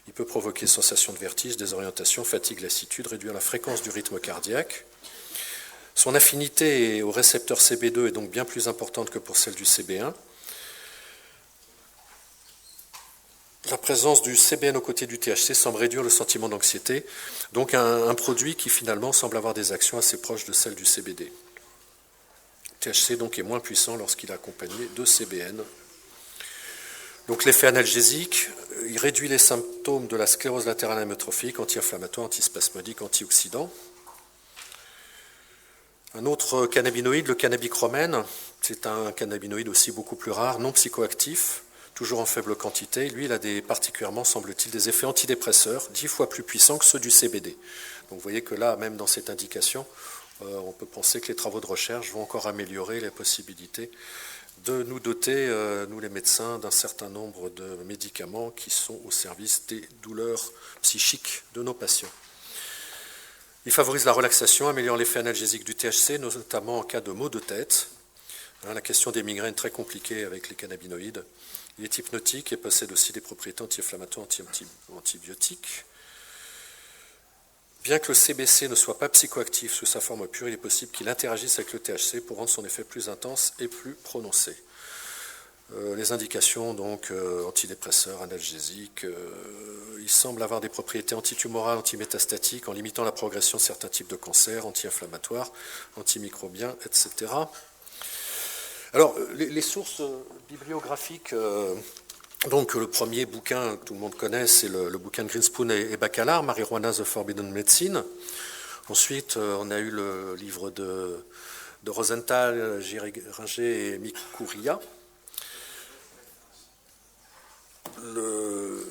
A: Il peut provoquer sensation de vertige, désorientation, fatigue, lassitude, réduire la fréquence du rythme cardiaque. Son affinité au récepteur CB2 est donc bien plus importante que pour celle du CB1. La présence du CBN aux côtés du THC semble réduire le sentiment d'anxiété, donc un produit qui finalement semble avoir des actions assez proches de celles du CBD. Le THC donc est moins puissant lorsqu'il est accompagné de CBN. Donc l'effet analgésique, il réduit les symptômes de la sclérose latérale amyotrophique, anti-inflammatoire, antispasmodique, antioxydant. Un autre cannabinoïde, le cannabichromène, c'est un cannabinoïde aussi beaucoup plus rare, non psychoactif, toujours en faible quantité. Lui, il a particulièrement, semble-t-il, des effets antidépresseurs 10 fois plus puissants que ceux du CBD. Donc vous voyez que là, même dans cette indication, on peut penser que les travaux de recherche vont encore améliorer les possibilités de nous doter, nous les médecins, d'un certain nombre de médicaments qui sont au service des douleurs psychiques de nos patients. Il favorise la relaxation, améliore l'effet analgésique du THC, notamment en cas de maux de tête. La question des migraines très compliquée avec les cannabinoïdes. Il est hypnotique et possède aussi des propriétés anti-inflammatoires, antibiotiques. Bien que le CBC ne soit pas psychoactif sous sa forme pure, il est possible qu'il interagisse avec le THC pour rendre son effet plus intense et plus prononcé. Les indications, donc, antidépresseurs, analgésiques, il semble avoir des propriétés antitumorales, antimétastatiques, en limitant la progression de certains types de cancers, anti-inflammatoires, antimicrobiens, etc. Alors, les sources bibliographiques, donc le premier bouquin que tout le monde connaît, c'est le bouquin de Greenspoon et Bacalard, Marijuana, The Forbidden Medicine. Ensuite, on a eu le livre de Rosenthal, Giringer et Mikouria. Le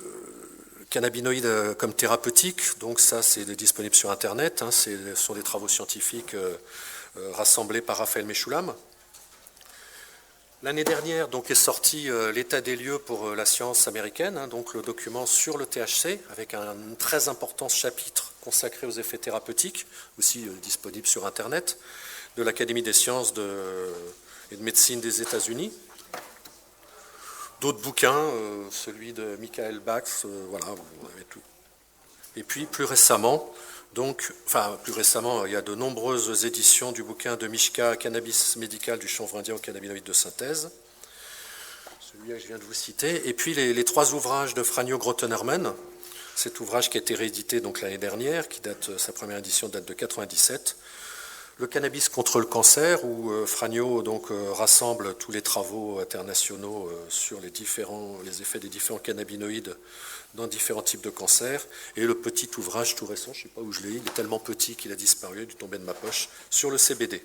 A: cannabinoïde comme thérapeutique, donc ça c'est disponible sur Internet, ce sont des travaux scientifiques rassemblés par Raphaël Mechoulam. L'année dernière donc, est sorti l'état des lieux pour la science américaine, donc le document sur le THC, avec un très important chapitre consacré aux effets thérapeutiques, aussi disponible sur Internet, de l'Académie des sciences et de médecine des États-Unis. D'autres bouquins, celui de Michael Bax, voilà, vous avez tout. Et puis plus récemment, il y a de nombreuses éditions du bouquin de Mishka, Cannabis médical du chanvre indien au cannabinoïde de synthèse, celui que je viens de vous citer, et puis les 3 ouvrages de Franjo Grotenerman, cet ouvrage qui a été réédité donc l'année dernière, sa première édition date de 1997, le cannabis contre le cancer, où Franjo rassemble tous les travaux internationaux sur les effets des différents cannabinoïdes dans différents types de cancers, et le petit ouvrage tout récent, je ne sais pas où je l'ai, il est tellement petit qu'il a disparu, il est tombé de ma poche, sur le CBD.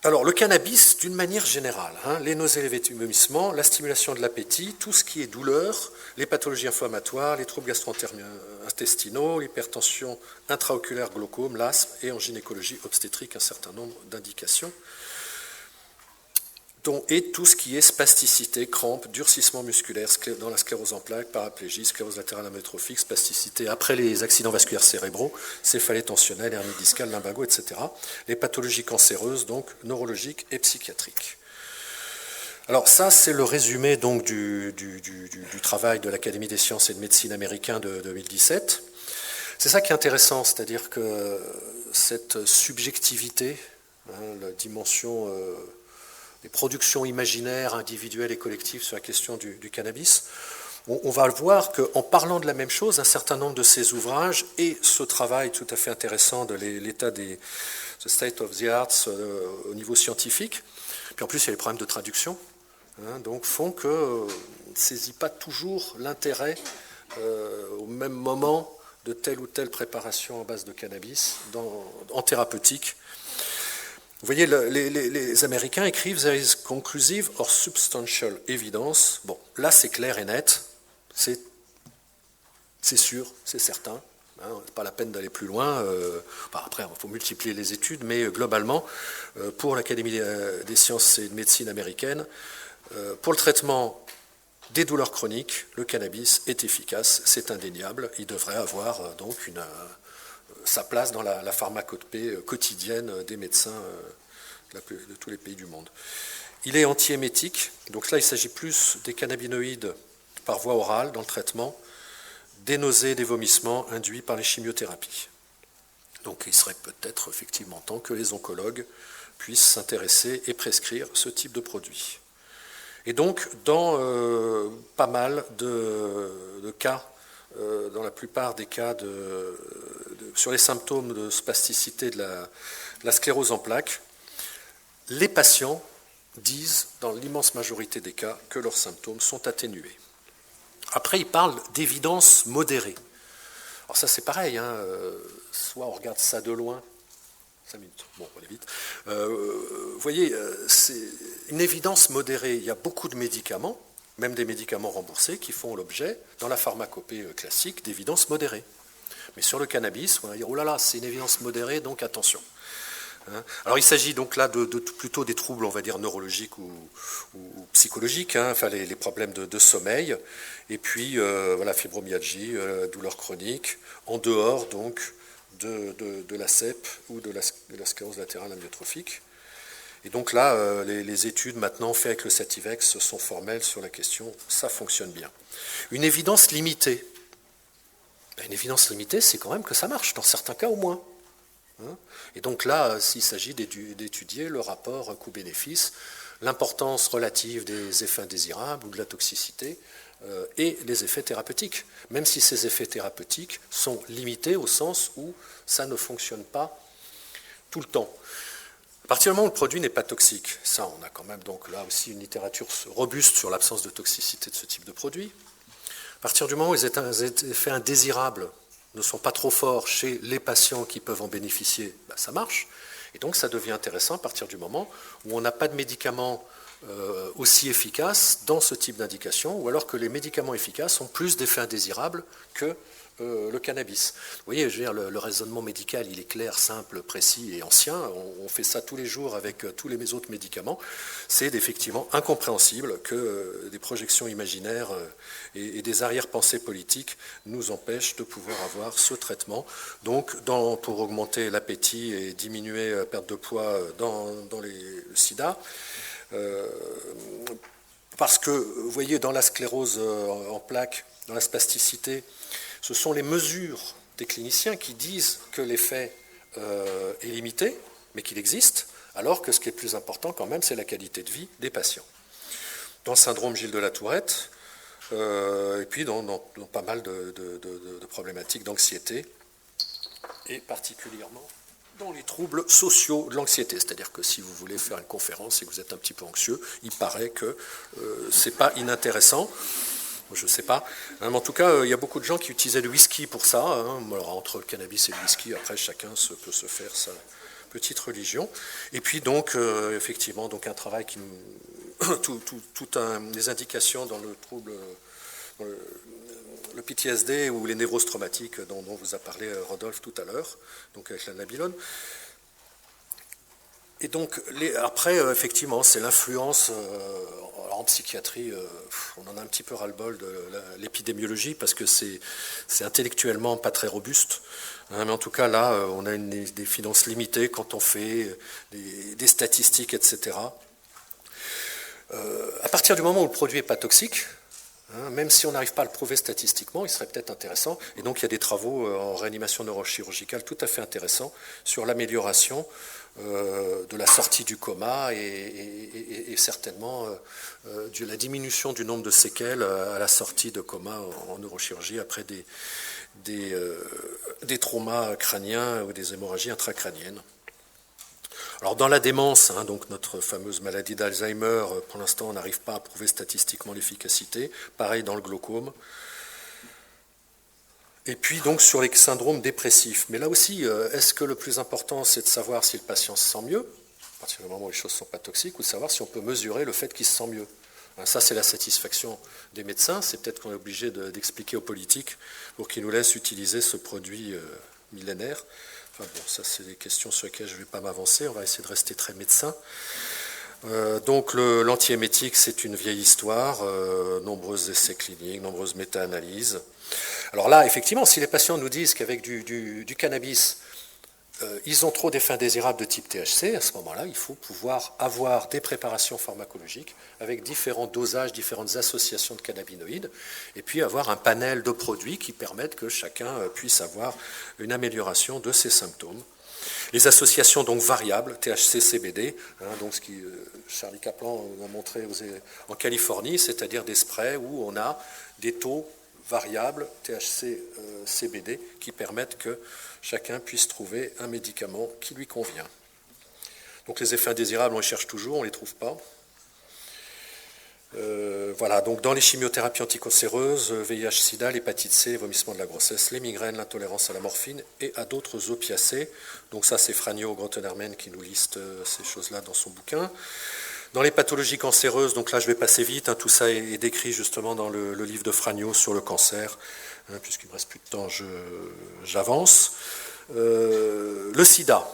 A: Alors, le cannabis, d'une manière générale, les nausées, les vomissements, la stimulation de l'appétit, tout ce qui est douleur, les pathologies inflammatoires, les troubles gastro-intestinaux, l'hypertension intraoculaire, glaucome, l'asthme et en gynécologie obstétrique un certain nombre d'indications. Et tout ce qui est spasticité, crampes, durcissement musculaire dans la sclérose en plaques, paraplégie, sclérose latérale amyotrophique, spasticité après les accidents vasculaires cérébraux, céphalée tensionnelle, hernie discale, lumbago, etc. Les pathologies cancéreuses, donc neurologiques et psychiatriques. Alors ça, c'est le résumé donc du travail de l'Académie des sciences et de médecine américain de 2017. C'est ça qui est intéressant, c'est-à-dire que cette subjectivité, la dimension... les productions imaginaires, individuelles et collectives sur la question du cannabis, on va voir qu'en parlant de la même chose, un certain nombre de ces ouvrages et ce travail tout à fait intéressant de l'état des the state of the arts au niveau scientifique, puis en plus il y a les problèmes de traduction, donc font qu'on ne saisit pas toujours l'intérêt au même moment de telle ou telle préparation en base de cannabis en thérapeutique. Vous voyez, les Américains écrivent « There is conclusive or substantial evidence ». Bon, là, c'est clair et net, c'est sûr, c'est certain. C'est pas la peine d'aller plus loin. Après, il faut multiplier les études, mais globalement, pour l'Académie des sciences et de médecine américaine, pour le traitement des douleurs chroniques, le cannabis est efficace, c'est indéniable. Il devrait avoir donc sa place dans la pharmacopée quotidienne des médecins de tous les pays du monde. Il est antiémétique, donc là il s'agit plus des cannabinoïdes par voie orale dans le traitement, des nausées, des vomissements induits par les chimiothérapies. Donc il serait peut-être effectivement temps que les oncologues puissent s'intéresser et prescrire ce type de produit. Et donc dans pas mal de cas, dans la plupart des cas sur les symptômes de spasticité de la sclérose en plaques, les patients disent, dans l'immense majorité des cas, que leurs symptômes sont atténués. Après, ils parlent d'évidence modérée. Alors ça, c'est pareil, soit on regarde ça de loin, 5 minutes, bon, on va aller vite. Vous voyez, c'est une évidence modérée. Il y a beaucoup de médicaments, même des médicaments remboursés, qui font l'objet, dans la pharmacopée classique, d'évidence modérée. Mais sur le cannabis, on va dire, oh là là, c'est une évidence modérée, donc attention. Alors il s'agit donc là plutôt des troubles, on va dire, neurologiques ou psychologiques, enfin les problèmes de sommeil, et puis voilà, fibromyalgie, douleur chronique, en dehors donc de la CEP ou de la sclérose latérale amyotrophique. Et donc là, les études maintenant faites avec le Sativex sont formelles sur la question, ça fonctionne bien. Une évidence limitée. Une évidence limitée, c'est quand même que ça marche, dans certains cas au moins. Et donc là, s'il s'agit d'étudier le rapport coût-bénéfice, l'importance relative des effets indésirables ou de la toxicité et les effets thérapeutiques, même si ces effets thérapeutiques sont limités au sens où ça ne fonctionne pas tout le temps. À partir du moment où le produit n'est pas toxique, ça on a quand même donc là aussi une littérature robuste sur l'absence de toxicité de ce type de produit. À partir du moment où les effets indésirables ne sont pas trop forts chez les patients qui peuvent en bénéficier, ça marche. Et donc ça devient intéressant à partir du moment où on n'a pas de médicaments aussi efficaces dans ce type d'indication, ou alors que les médicaments efficaces ont plus d'effets indésirables que le cannabis. Vous voyez, je veux dire, le raisonnement médical, il est clair, simple, précis et ancien. On fait ça tous les jours avec tous les autres médicaments. C'est effectivement incompréhensible que des projections imaginaires et des arrière-pensées politiques nous empêchent de pouvoir avoir ce traitement. Donc, pour augmenter l'appétit et diminuer la perte de poids dans le sida, parce que, vous voyez, dans la sclérose en plaques, dans la spasticité, ce sont les mesures des cliniciens qui disent que l'effet est limité, mais qu'il existe, alors que ce qui est plus important quand même, c'est la qualité de vie des patients. Dans le syndrome Gilles de la Tourette, et puis dans pas mal de problématiques d'anxiété, et particulièrement dans les troubles sociaux de l'anxiété. C'est-à-dire que si vous voulez faire une conférence et que vous êtes un petit peu anxieux, il paraît que ce n'est pas inintéressant. Je ne sais pas. Mais en tout cas, il y a beaucoup de gens qui utilisaient le whisky pour ça. Alors, entre le cannabis et le whisky, après, chacun peut se faire sa petite religion. Et puis donc, effectivement, donc un travail qui nous... les indications dans le trouble, dans le PTSD ou les névroses traumatiques dont vous a parlé Rodolphe tout à l'heure, donc avec la nabilone. Et donc, après, effectivement, c'est l'influence en psychiatrie, on en a un petit peu ras-le-bol de l'épidémiologie parce que c'est intellectuellement pas très robuste. Hein, mais en tout cas, là, on a des finances limitées quand on fait des statistiques, etc. À partir du moment où le produit n'est pas toxique, hein, même si on n'arrive pas à le prouver statistiquement, il serait peut-être intéressant. Et donc, il y a des travaux en réanimation neurochirurgicale tout à fait intéressants sur l'amélioration de la sortie du coma et certainement de la diminution du nombre de séquelles à la sortie de coma en neurochirurgie après des traumas crâniens ou des hémorragies intracrâniennes. Alors dans la démence, hein, donc notre fameuse maladie d'Alzheimer, pour l'instant on n'arrive pas à prouver statistiquement l'efficacité, pareil dans le glaucome. Et puis donc sur les syndromes dépressifs. Mais là aussi, est-ce que le plus important c'est de savoir si le patient se sent mieux, à partir du moment où les choses ne sont pas toxiques, ou de savoir si on peut mesurer le fait qu'il se sent mieux. Ça c'est la satisfaction des médecins, c'est peut-être qu'on est obligé d'expliquer aux politiques pour qu'ils nous laissent utiliser ce produit millénaire. Enfin bon, ça c'est des questions sur lesquelles je ne vais pas m'avancer, on va essayer de rester très médecin. Donc l'antiémétique c'est une vieille histoire, nombreux essais cliniques, nombreuses méta-analyses. Alors là, effectivement, si les patients nous disent qu'avec du cannabis, ils ont trop d'effets indésirables de type THC, à ce moment-là, il faut pouvoir avoir des préparations pharmacologiques avec différents dosages, différentes associations de cannabinoïdes, et puis avoir un panel de produits qui permettent que chacun puisse avoir une amélioration de ses symptômes. Les associations donc variables, THC-CBD, hein, donc ce qui Charlie Kaplan a montré en Californie, c'est-à-dire des sprays où on a des taux variables THC-CBD qui permettent que chacun puisse trouver un médicament qui lui convient. Donc les effets indésirables, on les cherche toujours, on ne les trouve pas. Voilà, donc dans les chimiothérapies anticancéreuses, VIH, SIDA, l'hépatite C, les vomissements de la grossesse, les migraines, l'intolérance à la morphine et à d'autres opiacés. Donc ça, c'est Franio Grotenermen qui nous liste ces choses-là dans son bouquin. Dans les pathologies cancéreuses, donc là je vais passer vite, hein, tout ça est décrit justement dans le livre de Franio sur le cancer, hein, puisqu'il ne me reste plus de temps, j'avance. Le sida.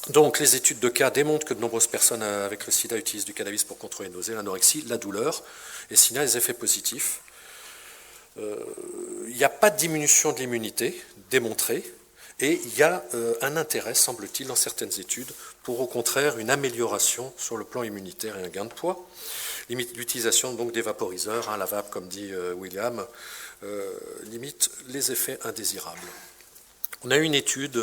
A: Donc les études de cas démontrent que de nombreuses personnes avec le sida utilisent du cannabis pour contrôler les nausées, l'anorexie, la douleur, et sinon les effets positifs. Il n'y a pas de diminution de l'immunité démontrée, et il y a un intérêt, semble-t-il, dans certaines études, pour au contraire une amélioration sur le plan immunitaire et un gain de poids. L'utilisation donc des vaporiseurs, hein, la vape comme dit William, limite les effets indésirables. On a eu une étude,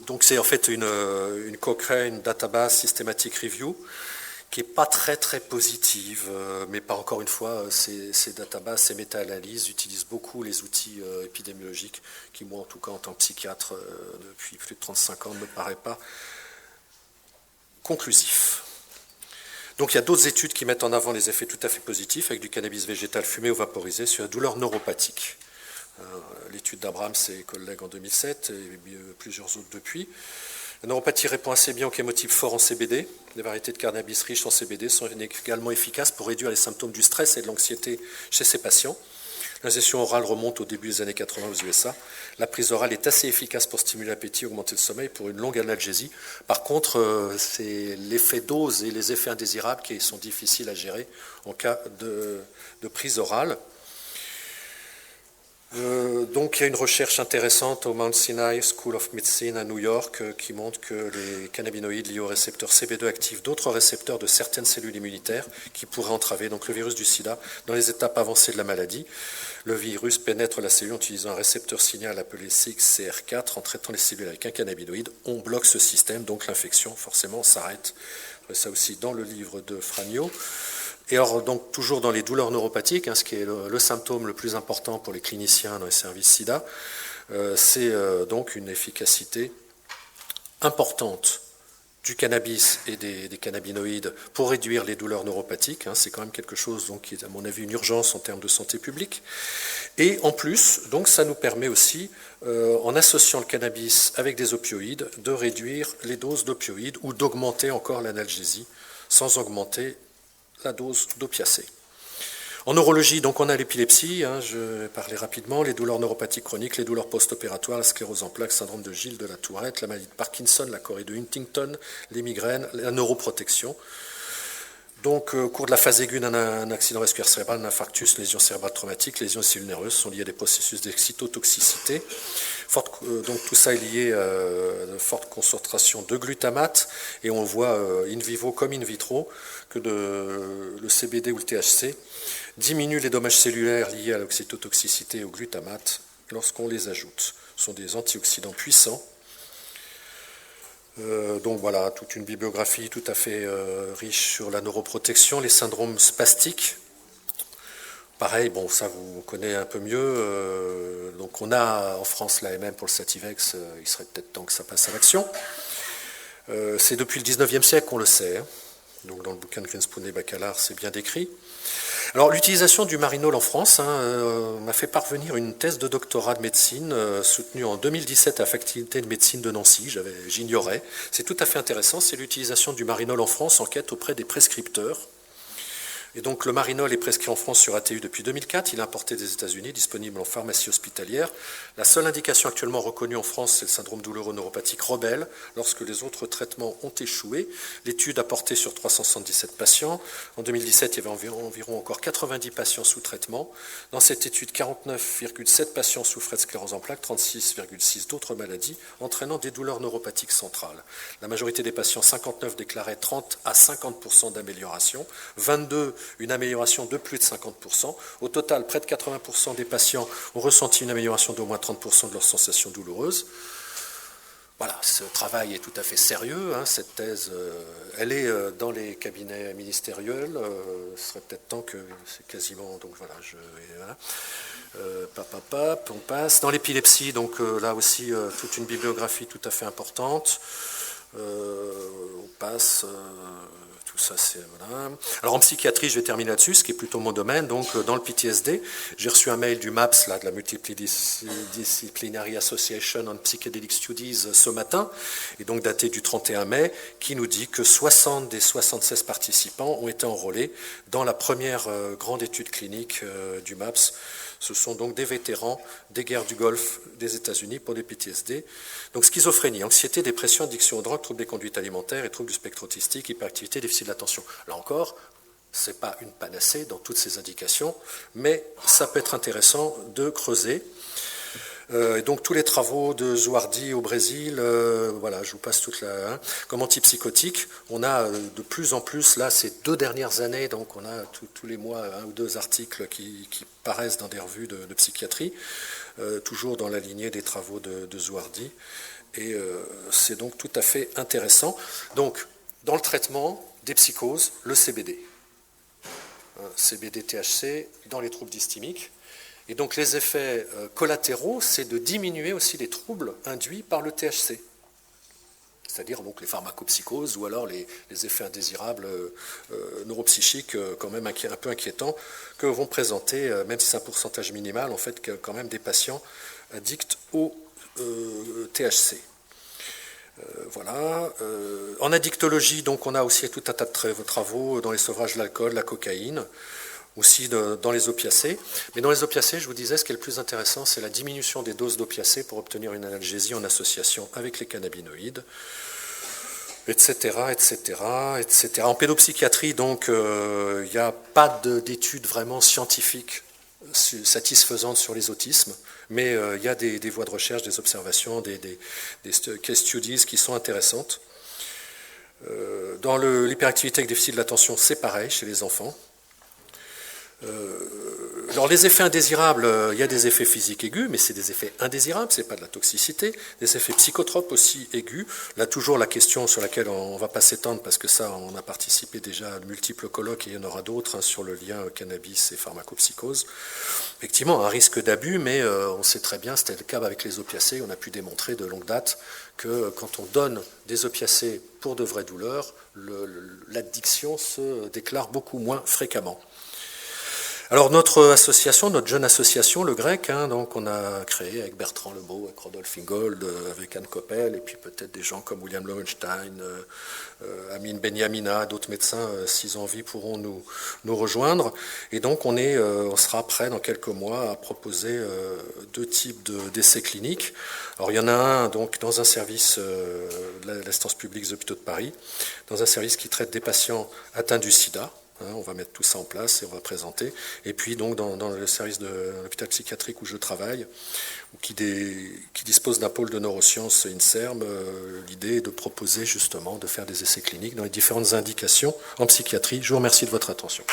A: donc c'est en fait une Cochrane Database Systematic Review, qui n'est pas très positive, mais pas encore une fois, ces databases, ces méta-analyses utilisent beaucoup les outils épidémiologiques, qui moi en tout cas en tant que psychiatre depuis plus de 35 ans ne me paraît pas conclusif. Donc il y a d'autres études qui mettent en avant les effets tout à fait positifs avec du cannabis végétal fumé ou vaporisé sur la douleur neuropathique. L'étude d'Abraham, ses collègues en 2007 et plusieurs autres depuis. La neuropathie répond assez bien aux chémotypes forts en CBD. Les variétés de cannabis riches en CBD sont également efficaces pour réduire les symptômes du stress et de l'anxiété chez ces patients. L'ingestion orale remonte au début des années 80 aux USA. La prise orale est assez efficace pour stimuler l'appétit, augmenter le sommeil pour une longue analgésie. Par contre, c'est l'effet dose et les effets indésirables qui sont difficiles à gérer en cas de prise orale. Donc il y a une recherche intéressante au Mount Sinai School of Medicine à New York qui montre que les cannabinoïdes liés au récepteur CB2 activent d'autres récepteurs de certaines cellules immunitaires qui pourraient entraver donc le virus du sida dans les étapes avancées de la maladie. Le virus pénètre la cellule en utilisant un récepteur signal appelé CXCR4 en traitant les cellules avec un cannabinoïde. On bloque ce système, donc l'infection forcément s'arrête. Ça aussi dans le livre de Franio. Et alors, donc, toujours dans les douleurs neuropathiques, hein, ce qui est le symptôme le plus important pour les cliniciens dans les services SIDA, c'est donc une efficacité importante du cannabis et des cannabinoïdes pour réduire les douleurs neuropathiques. C'est quand même quelque chose donc, qui est à mon avis une urgence en termes de santé publique. Et en plus, donc, ça nous permet aussi, en associant le cannabis avec des opioïdes, de réduire les doses d'opioïdes ou d'augmenter encore l'analgésie sans augmenter la dose d'opiacés. En neurologie, donc, on a l'épilepsie, je vais parler rapidement, les douleurs neuropathiques chroniques, les douleurs post-opératoires, la sclérose en plaques, syndrome de Gilles de la Tourette, la maladie de Parkinson, la chorée de Huntington, les migraines, la neuroprotection. Donc, au cours de la phase aiguë d'un accident vasculaire cérébral, un infarctus, lésion cérébrale traumatique, lésions cellules nerveuses sont liées à des processus d'excitotoxicité. Donc, tout ça est lié à une forte concentration de glutamate, et on voit in vivo comme in vitro que le CBD ou le THC diminue les dommages cellulaires liés à l'oxytotoxicité et au glutamate lorsqu'on les ajoute. Ce sont des antioxydants puissants. Donc voilà, toute une bibliographie tout à fait riche sur la neuroprotection, les syndromes spastiques. Pareil, bon, ça vous connaissez un peu mieux. Donc on a en France l'AMM pour le Sativex, il serait peut-être temps que ça passe à l'action. C'est depuis le 19e siècle qu'on le sait. Donc dans le bouquin de Greenspoon et Bacalard, c'est bien décrit. Alors l'utilisation du marinol en France m'a fait parvenir une thèse de doctorat de médecine soutenue en 2017 à la faculté de médecine de Nancy, j'ignorais. C'est tout à fait intéressant, c'est l'utilisation du marinol en France, enquête auprès des prescripteurs. Et donc le marinol est prescrit en France sur ATU depuis 2004, il est importé des États-Unis, disponible en pharmacie hospitalière. La seule indication actuellement reconnue en France, c'est le syndrome douloureux neuropathique rebelle, lorsque les autres traitements ont échoué. L'étude a porté sur 377 patients. En 2017, il y avait environ encore 90 patients sous traitement. Dans cette étude, 49,7 patients souffraient de sclérose en plaques, 36,6 d'autres maladies, entraînant des douleurs neuropathiques centrales. La majorité des patients, 59, déclaraient 30 à 50% d'amélioration, 22 une amélioration de plus de 50%. Au total, près de 80% des patients ont ressenti une amélioration d'au moins 30% de leurs sensations douloureuses. Voilà, ce travail est tout à fait sérieux. Cette thèse, elle est dans les cabinets ministériels. Ce serait peut-être temps que c'est quasiment... Donc voilà, on passe. Dans l'épilepsie, donc là aussi, toute une bibliographie tout à fait importante. On passe... Tout ça, c'est voilà. Alors en psychiatrie, je vais terminer là-dessus, ce qui est plutôt mon domaine. Donc dans le PTSD, j'ai reçu un mail du MAPS, là, de la Multidisciplinary Association on Psychedelic Studies, ce matin, et donc daté du 31 mai, qui nous dit que 60 des 76 participants ont été enrôlés dans la première grande étude clinique du MAPS. Ce sont donc des vétérans des guerres du Golfe des États-Unis pour des PTSD. Donc schizophrénie, anxiété, dépression, addiction aux drogues, troubles des conduites alimentaires et troubles du spectre autistique, hyperactivité, déficit de l'attention. Là encore, ce n'est pas une panacée dans toutes ces indications, mais ça peut être intéressant de creuser. Et donc tous les travaux de Zouardi au Brésil, voilà, je vous passe toute la... Comme antipsychotique, on a de plus en plus, là, ces 2 dernières années, donc on a tous les mois 1 ou 2 articles qui paraissent dans des revues de psychiatrie, toujours dans la lignée des travaux de Zouardi. Et c'est donc tout à fait intéressant. Donc, dans le traitement des psychoses, le CBD. CBD-THC dans les troubles dysthymiques. Et donc les effets collatéraux, c'est de diminuer aussi les troubles induits par le THC. C'est-à-dire donc les pharmacopsychoses ou alors les effets indésirables neuropsychiques quand même un peu inquiétants que vont présenter, même si c'est un pourcentage minimal, en fait, quand même des patients addicts au THC. Voilà. En addictologie, donc, on a aussi tout un tas de travaux dans les sevrages de l'alcool, la cocaïne, aussi dans les opiacés. Mais dans les opiacés, je vous disais, ce qui est le plus intéressant, c'est la diminution des doses d'opiacés pour obtenir une analgésie en association avec les cannabinoïdes, etc., etc., etc. En pédopsychiatrie, donc, il n'y a pas d'études vraiment scientifiques satisfaisantes sur les autismes, mais il y a des voies de recherche, des observations, des case studies qui sont intéressantes. Dans l'hyperactivité avec déficit de l'attention, c'est pareil chez les enfants. Alors les effets indésirables, il y a des effets physiques aigus, mais c'est des effets indésirables, c'est pas de la toxicité. Des effets psychotropes aussi aigus. Là toujours la question sur laquelle on va pas s'étendre parce que ça on a participé déjà à de multiples colloques et il y en aura d'autres hein, sur le lien cannabis et pharmacopsychose. Effectivement un risque d'abus, mais on sait très bien, c'était le cas avec les opiacés, on a pu démontrer de longue date que quand on donne des opiacés pour de vraies douleurs, l'addiction se déclare beaucoup moins fréquemment. Alors notre association, notre jeune association, le GREC, hein, donc on a créé avec Bertrand Lebeau, avec Rodolphe Ingold, avec Anne Coppel, et puis peut-être des gens comme William Lowenstein, Amin Benyamina, d'autres médecins, s'ils ont envie, pourront nous rejoindre. Et donc on sera prêt dans quelques mois à proposer 2 types d'essais cliniques. Alors il y en a un donc dans un service de l'assistance publique des hôpitaux de Paris, dans un service qui traite des patients atteints du sida. On va mettre tout ça en place et on va présenter. Et puis donc dans le service de l'hôpital psychiatrique où je travaille, qui dispose d'un pôle de neurosciences INSERM, l'idée est de proposer justement de faire des essais cliniques dans les différentes indications en psychiatrie. Je vous remercie de votre attention.